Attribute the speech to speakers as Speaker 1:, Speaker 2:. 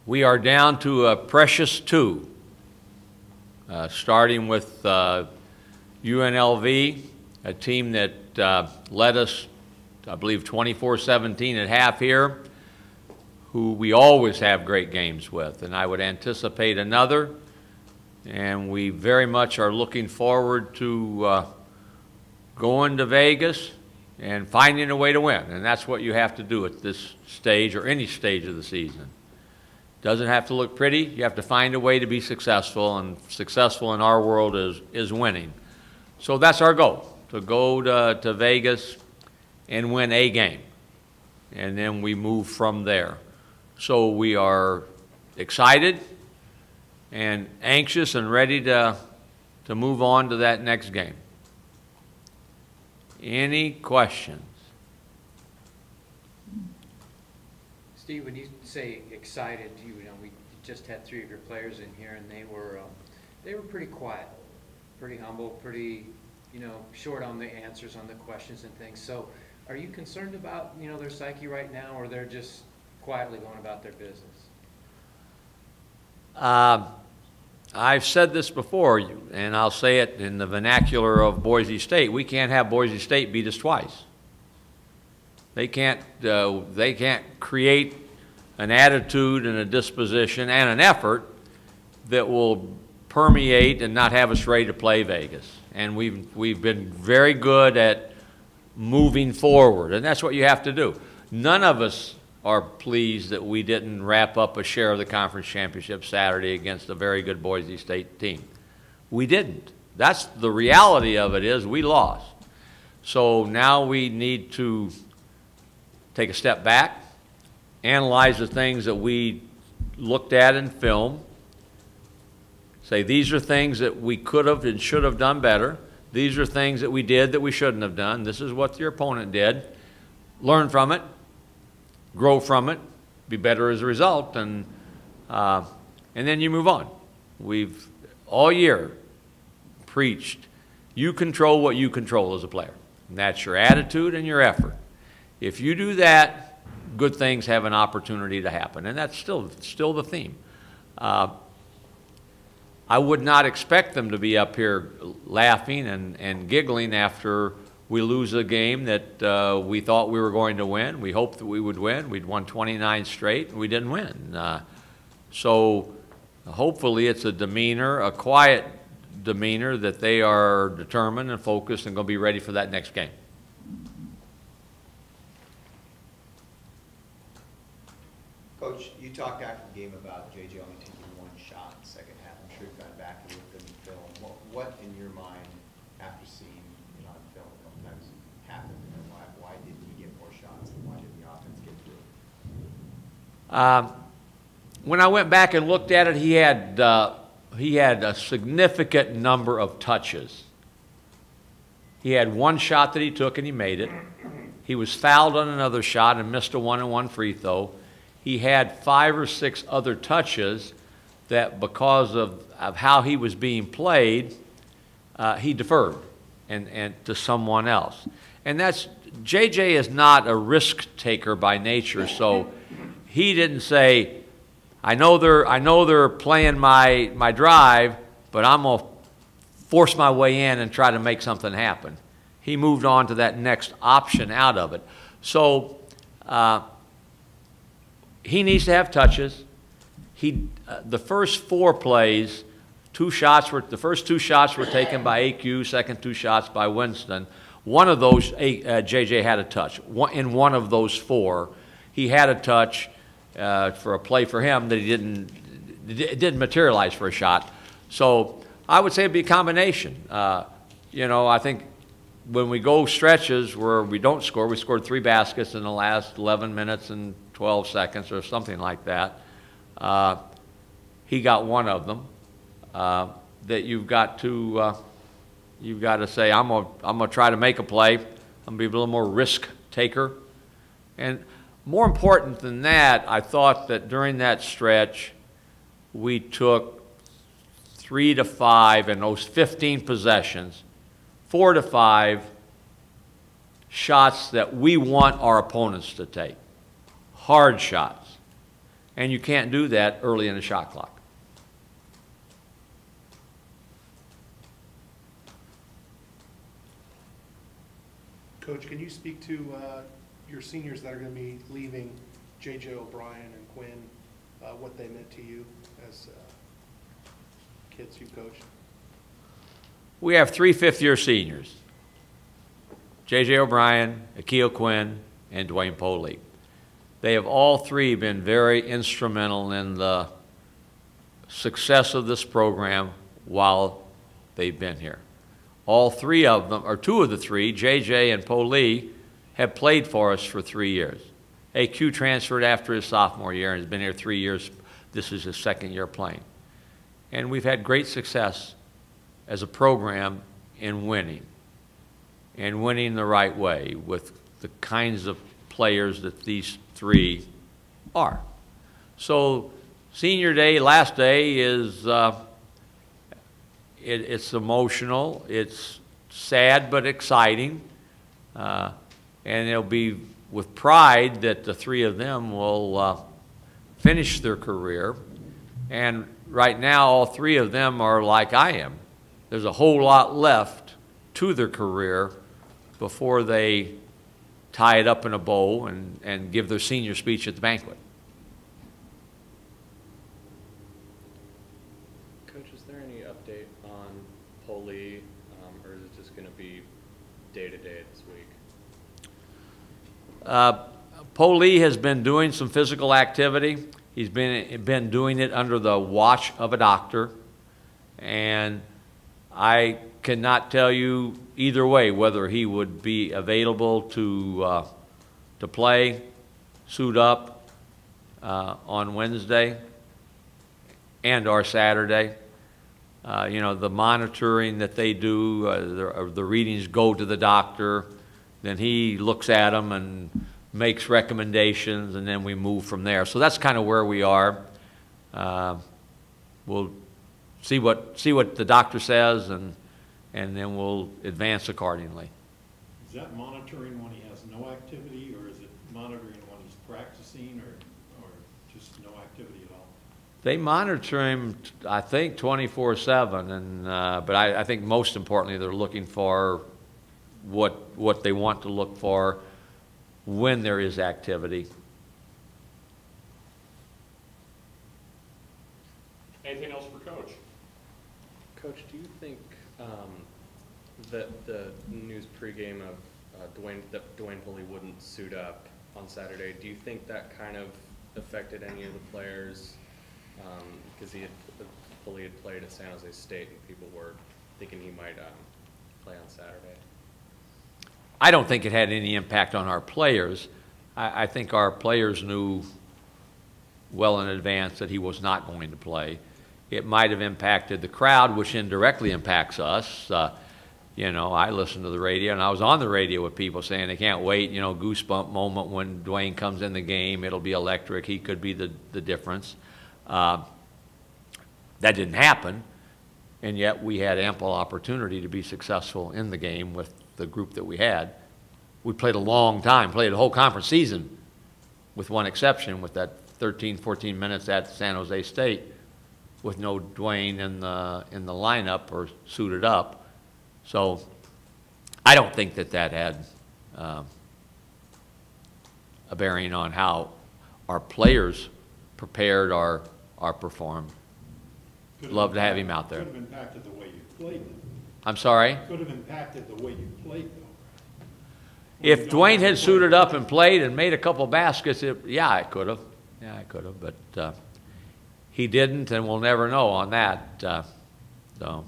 Speaker 1: We are down to a precious two, starting with UNLV, a team that led us, I believe, 24-17 at half here, who we always have great games with, and I would anticipate another, and we very much are looking forward to going to Vegas and finding a way to win, and that's what you have to do at this stage or any stage of the season. Doesn't have to look pretty. You have to find a way to be successful, and successful in our world is winning. So that's our goal, to go to Vegas and win a game, and then we move from there. So we are excited and anxious and ready to move on to that next game. Any questions?
Speaker 2: Steve, when you say excited, you know, we just had 3 of your players in here, and they were pretty quiet, pretty humble, pretty, you know, short on the answers on the questions and things. So, are you concerned about, you know, their psyche right now, or they're just quietly going about their business?
Speaker 1: I've said this before, and I'll say it in the vernacular of Boise State. We can't have Boise State beat us twice. They can't create an attitude and a disposition and an effort that will permeate and not have us ready to play Vegas. And we've been very good at moving forward, and that's what you have to do. None of us are pleased that we didn't wrap up a share of the conference championship Saturday against a very good Boise State team. We didn't. That's the reality of it, is we lost. So now we need to take a step back, analyze the things that we looked at in film, say these are things that we could have and should have done better. These are things that we did that we shouldn't have done. This is what your opponent did. Learn from it, grow from it, be better as a result, and then you move on. We've all year preached, you control what you control as a player. And that's your attitude and your effort. If you do that, good things have an opportunity to happen, and that's still the theme. I would not expect them to be up here laughing and giggling after we lose a game that we thought we were going to win. We hoped that we would win. We'd won 29 straight, and we didn't win. So hopefully it's a demeanor, a quiet demeanor, that they are determined and focused and going to be ready for that next game.
Speaker 3: Coach, you talked after the game about J.J. only taking 1 shot in the second half. I'm sure you've gone back and looked at the film. What in your mind, after seeing it on film a couple times, happened? And why didn't he get more shots, and why didn't the offense get through?
Speaker 1: When I went back and looked at it, he had a significant number of touches. He had 1 shot that he took and he made it. He was fouled on another shot and missed a 1-and-1 free throw. He had 5 or 6 other touches that, because of how he was being played, he deferred and to someone else. And that's, JJ is not a risk taker by nature, so he didn't say, I know they're playing my drive, but I'm gonna force my way in and try to make something happen. He moved on to that next option out of it. So he needs to have touches. The first 4 plays, the first 2 shots were taken by AQ, second 2 shots by Winston. One of those, JJ had a touch. In one of those 4, he had a touch for a play for him that it didn't materialize for a shot. So I would say it'd be a combination. You know, I think when we go stretches where we don't score, we scored 3 baskets in the last 11 minutes and 12 seconds or something like that. He got 1 of them that you've got to say, I'm gonna try to make a play. I'm gonna be a little more risk taker. And more important than that, I thought that during that stretch, we took 3 to 5 in those 15 possessions, 4 to 5 shots that we want our opponents to take. Hard shots. And you can't do that early in the shot clock.
Speaker 4: Coach, can you speak to your seniors that are going to be leaving, J.J. O'Brien and Quinn, what they meant to you as kids you coached?
Speaker 1: We have 3 fifth-year seniors, J.J. O'Brien, Akil Quinn, and Dwayne Polley. They have all 3 been very instrumental in the success of this program while they've been here. All 3 of them, or 2 of the 3, J.J. and Polley, have played for us for 3 years. AQ transferred after his sophomore year and has been here 3 years. This is his 2nd year playing. And we've had great success as a program in winning, and winning the right way with the kinds of players that these 3 are. So senior day, last day, is it's emotional, it's sad but exciting, and it'll be with pride that the 3 of them will finish their career. And right now, all 3 of them are like I am. There's a whole lot left to their career before they tie it up in a bow and give their senior speech at the banquet.
Speaker 5: Coach, is there any update on Polley, or is it just going to be day-to-day this week?
Speaker 1: Polley has been doing some physical activity. He's been doing it under the watch of a doctor, and I cannot tell you either way whether he would be available to play, suit up on Wednesday and or Saturday. You know, the monitoring that they do, the readings go to the doctor, then he looks at them and makes recommendations, and then we move from there. So that's kind of where we are. We'll see what the doctor says, and then we'll advance accordingly.
Speaker 6: Is that monitoring when he has no activity, or is it monitoring when he's practicing, or just no activity at all?
Speaker 1: They monitor him, I think, 24/7, and but I think most importantly they're looking for what they want to look for when there is activity.
Speaker 7: Anything else for Coach?
Speaker 5: Coach, do you think that the news pregame of that Dwayne Polley wouldn't suit up on Saturday, do you think that kind of affected any of the players? Because Polley had played at San Jose State, and people were thinking he might play on Saturday.
Speaker 1: I don't think it had any impact on our players. I think our players knew well in advance that he was not going to play. It might have impacted the crowd, which indirectly impacts us. You know, I listened to the radio, and I was on the radio with people saying they can't wait, you know, goosebump moment when Dwayne comes in the game. It'll be electric. He could be the difference. That didn't happen, and yet we had ample opportunity to be successful in the game with the group that we had. We played a long time, played a whole conference season with one exception, with that 13, 14 minutes at San Jose State with no Dwayne in the lineup or suited up. So I don't think that had a bearing on how our players prepared or performed. Love to have him out there.
Speaker 6: Could have impacted the way you played.
Speaker 1: I'm sorry?
Speaker 6: Could have impacted the way you played, though.
Speaker 1: If Dwayne had suited up and played and made a couple baskets, yeah, it could have. Yeah, it could have. But he didn't, and we'll never know on that. So.